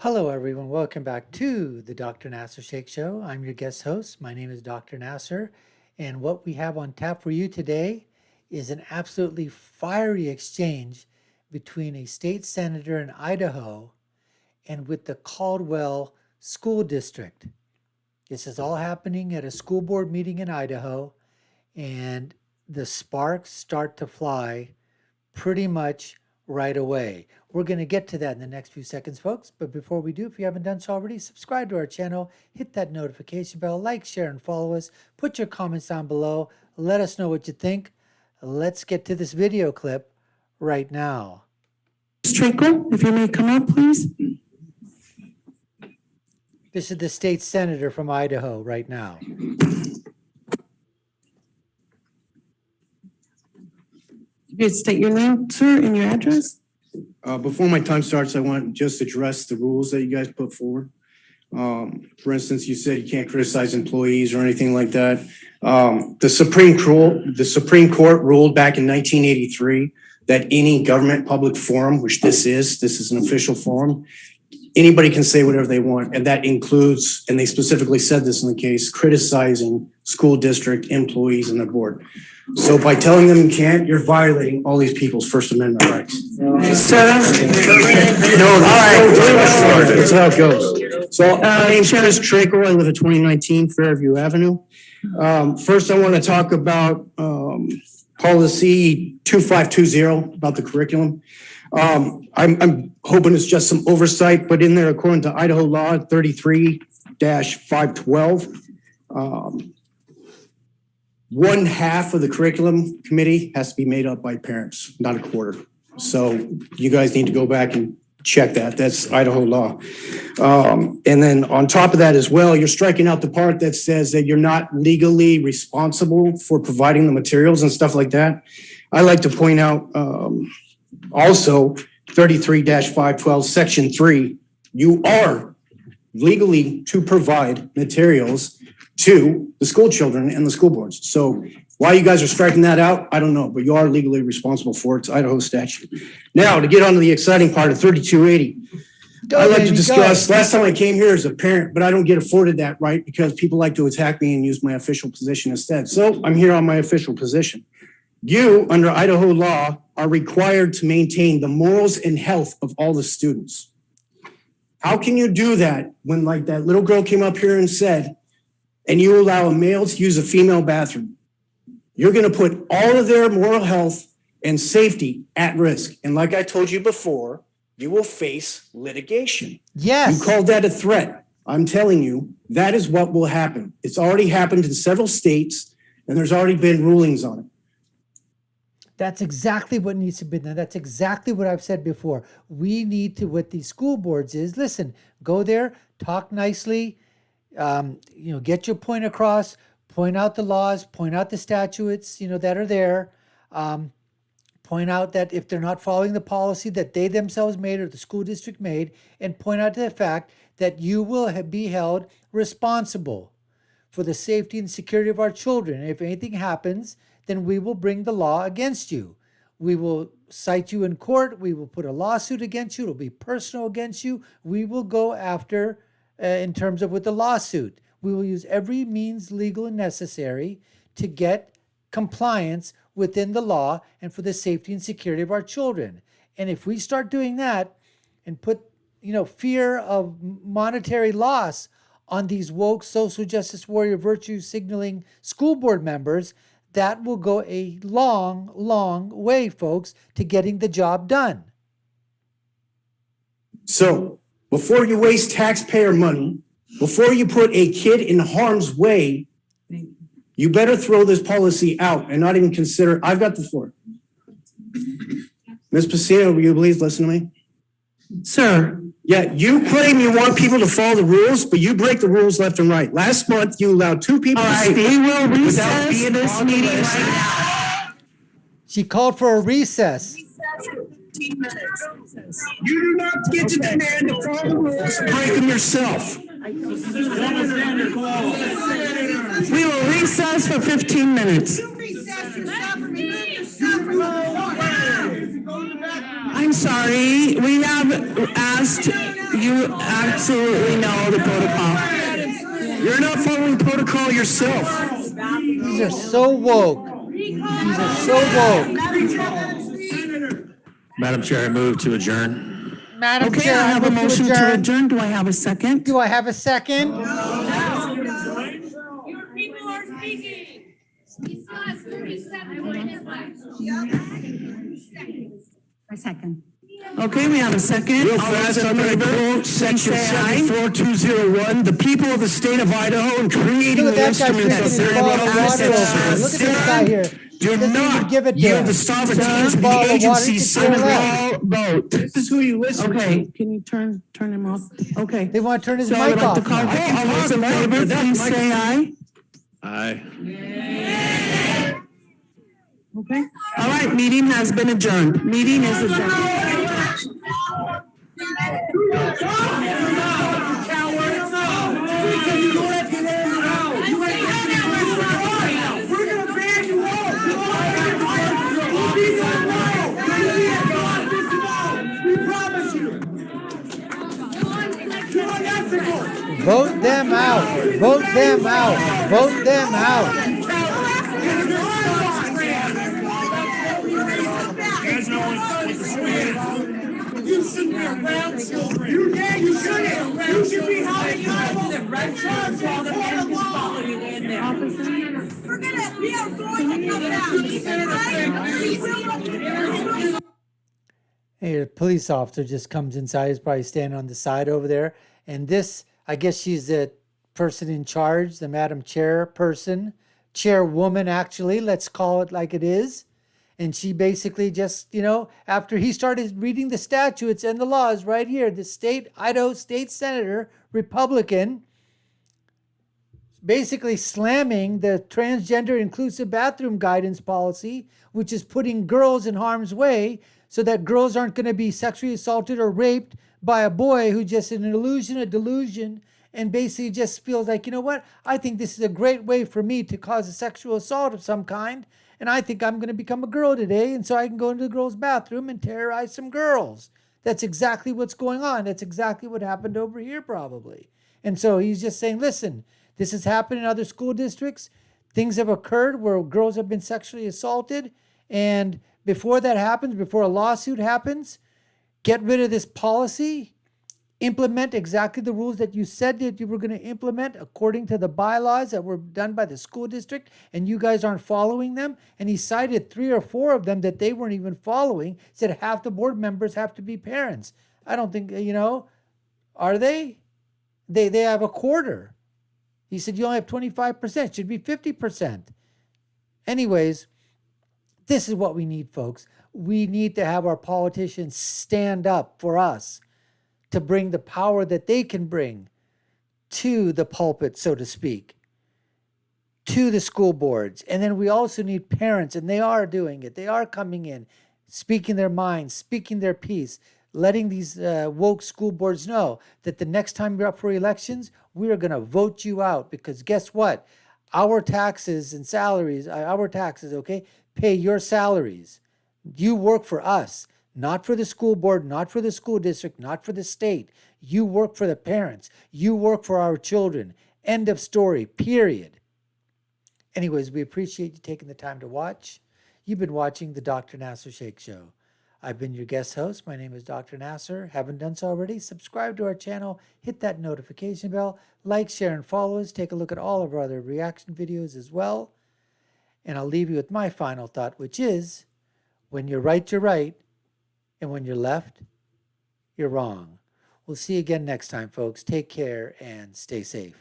Hello, everyone. Welcome back to the Dr. Nasir Sheikh Show. I'm your guest host. My name is Dr. Nasir. And what we have on tap for you today is an absolutely fiery exchange between a state senator in Idaho and with the Caldwell School District. This is all happening at a school board meeting in Idaho, and the sparks start to fly pretty much right away. We're going to get to that in the next few seconds, folks. But before we do, if you haven't done so already, subscribe to our channel, hit that notification bell, like, share, and follow us. Put your comments down below. Let us know what you think. Let's get to this video clip right now. Shaikh, if you may come up, please. This is the state senator from Idaho right now. You state your name, sir, and your address. Before my time starts, I want to just address the rules that you guys put forward. For instance, you said you can't criticize employees or anything like that. The Supreme Court ruled back in 1983 that any government public forum, which this is an official forum, anybody can say whatever they want. And that includes, and they specifically said this in the case, criticizing school district employees and the board. So by telling them you can't, you're violating all these people's First Amendment rights. Sir? No, that's how it goes. So my name's Chris Trakel. I live at 2019 Fairview Avenue. First, I want to talk about policy 2520 about the curriculum. I'm hoping it's just some oversight, but in there, according to Idaho law 33-512, one half of the curriculum committee has to be made up by parents, not a quarter. So you guys need to go back and check that. That's Idaho law. And then on top of that as well, you're striking out the part that says that you're not legally responsible for providing the materials and stuff like that. I like to point out also 33-512 section 3, you are legally to provide materials to the school children and the school boards. So why you guys are striking that out, I don't know, but you are legally responsible for it. It's Idaho statute. Now to get on to the exciting part of 3280. I'd like to discuss, last time I came here as a parent, but I don't get afforded that right because people like to attack me and use my official position instead. So I'm here on my official position. You, under Idaho law, are required to maintain the morals and health of all the students. How can you do that when, like that little girl came up here and said, and you allow a male to use a female bathroom? You're going to put all of their moral health and safety at risk. And like I told you before, you will face litigation. Yes. You called that a threat. I'm telling you, that is what will happen. It's already happened in several states, and there's already been rulings on it. That's exactly what needs to be done. That's exactly what I've said before. We need to, what these school boards is, listen, go there, talk nicely, get your point across, point out the laws, point out the statutes, that are there. Point out that if they're not following the policy that they themselves made or the school district made, and point out to the fact that you will be held responsible for the safety and security of our children. And if anything happens, then we will bring the law against you. We will cite you in court. We will put a lawsuit against you. It'll be personal against you. We will go after, in terms of with the lawsuit, we will use every means legal and necessary to get compliance within the law and for the safety and security of our children. And if we start doing that and put, fear of monetary loss on these woke social justice warrior virtue signaling school board members, that will go a long, long way, folks, to getting the job done. So before you waste taxpayer money, before you put a kid in harm's way, you better throw this policy out and not even consider. I've got the floor. Ms. Pacino, will you please listen to me? Sir. Yeah, you claim you want people to follow the rules, but you break the rules left and right. Last month, you allowed two people to speak. We will without recess being this on the meeting list. right now. She called for a recess. 15 minutes. You do not get to demand to follow the rules. Break them yourself. We will recess for 15 minutes. I'm sorry. We have asked You absolutely know the protocol. You're not following protocol yourself. These are so woke. These are so woke. Madam Chair, I move to adjourn. Madam Okay, Chair, I have a move motion to adjourn. Do I have a second? Do I have a second? Your people are speaking. He still has 37 minutes left. A second. Okay, we have a second. Real All those fast, in I'm going to favor, quote please section say aye. 74201. The people of the state of Idaho and creating Look the at that guy instruments drinking of his their bottle of water over there. Look at this guy here. do Doesn't even not give it to yield him. the Drinking sovereignty his of the bottle of water. He agencies could care less. all vote. This is who you listen Okay, can you turn him off? Okay. They want to turn his So I mic would like to off call, now. all those in favor, please say aye. Aye. Okay. All right, meeting has been adjourned. Meeting is adjourned. We're gonna ban you all. We promise you. You're unethical. Vote them out. Vote them out. Vote them out. You shouldn't be around children. You shouldn't. You should be held accountable. The red shirts while the men just follow you in there. We are going to come back. Hey, a police officer just comes inside. He's probably standing on the side over there. And this, I guess she's the person in charge, the Madam Chairperson, Chairwoman, actually. Let's call it like it is. And she basically just, after he started reading the statutes and the laws right here, the Idaho State Senator, Republican, basically slamming the transgender inclusive bathroom guidance policy, which is putting girls in harm's way so that girls aren't going to be sexually assaulted or raped by a boy who just an illusion, a delusion, and basically just feels like, you know what? I think this is a great way for me to cause a sexual assault of some kind. And I think I'm going to become a girl today. And so I can go into the girls' bathroom and terrorize some girls. That's exactly what's going on. That's exactly what happened over here, probably. And so he's just saying, listen, this has happened in other school districts. Things have occurred where girls have been sexually assaulted. And before that happens, before a lawsuit happens, get rid of this policy. Implement exactly the rules that you said that you were going to implement according to the bylaws that were done by the school district, and you guys aren't following them. And he cited 3 or 4 of them that they weren't even following, said half the board members have to be parents. I don't think, are they? They have a quarter. He said you only have 25%, should be 50%. Anyways, this is what we need, folks. We need to have our politicians stand up for us, to bring the power that they can bring to the pulpit, so to speak, to the school boards. And then we also need parents, and they are doing it. They are coming in, speaking their minds, speaking their piece, letting these woke school boards know that the next time you're up for elections, we are going to vote you out. Because guess what? Our taxes and salaries, pay your salaries. You work for us. Not for the school board, not for the school district, not for the state. You work for the parents. You work for our children. End of story, period. Anyways, we appreciate you taking the time to watch. You've been watching the Dr. Nasir Shaikh Show. I've been your guest host. My name is Dr. Nasir. Haven't done so already? Subscribe to our channel. Hit that notification bell. Like, share, and follow us. Take a look at all of our other reaction videos as well. And I'll leave you with my final thought, which is, when you're right, you're right. And when you're left, you're wrong. We'll see you again next time, folks. Take care and stay safe.